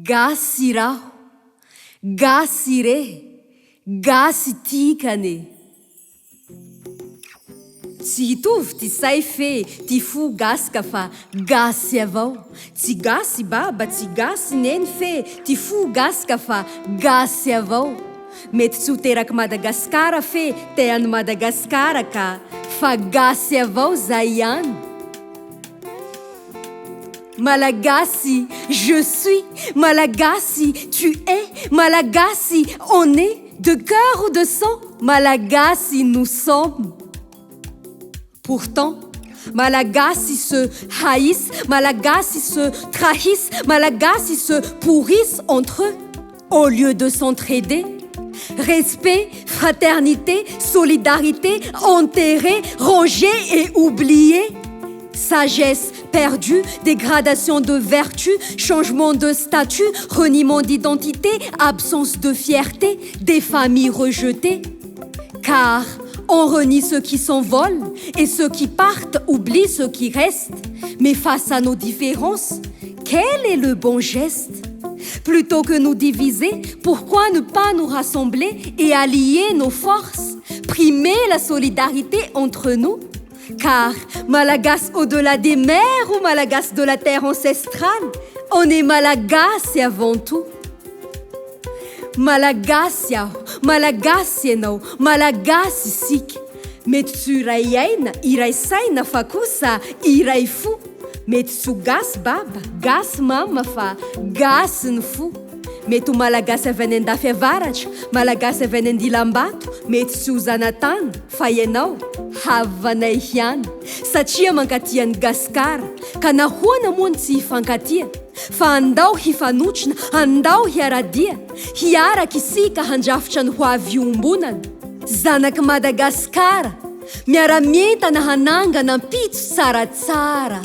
Gasy raho, gasy re, gasy tikane. Tsy hitovy ty say fe, ty fo gasy ka fa gasy avao. Tsy gasy baba, tsy gasy neny fe, ty fo gasy ka fa gasy avao. Mety tsy ho teraky Madagasikara fe teany Madagasikara ka fa gasy avao zay ihany. Malagasy, je suis, Malagasy, tu es, Malagasy, on est, de cœur ou de sang, Malagasy, nous sommes. Pourtant, Malagasy se haïssent, Malagasy se trahissent, Malagasy se pourrissent entre eux, au lieu de s'entraider. Respect, fraternité, solidarité, enterré, rangé et oublié. Sagesse perdue, dégradation de vertu, changement de statut, reniement d'identité, absence de fierté, des familles rejetées. Car on renie ceux qui s'envolent et ceux qui partent oublient ceux qui restent. Mais face à nos différences, quel est le bon geste? Plutôt que nous diviser, pourquoi ne pas nous rassembler et allier nos forces? Primer la solidarité entre nous? Car Malagasy au-delà des mers ou Malagasy de la terre ancestrale, on est Malagasy avant tout. Malagasy aho, Malagasy ianao, Malagasy isika. Mety tsy iray aina, iray saina fa kosa iray fo. Mety tsy ho gasy baba, gasy mama fa gasy ny fo. Mety ho Malagasy avy any andafy avaratra, Malagasy avy any Andilam-bato, mety tsy ho zanatany fa ianao havanay ihany. Satria mankatia ny Gasikara, ka nahoana moa tsy hifankatia? Fa andao hifanotrina, andao hiaradia, hiaraka isika handrafitra ny ho avy iombonana. Zanaky Madagasikara, miara-mientana hanangana ampitso tsaratsara.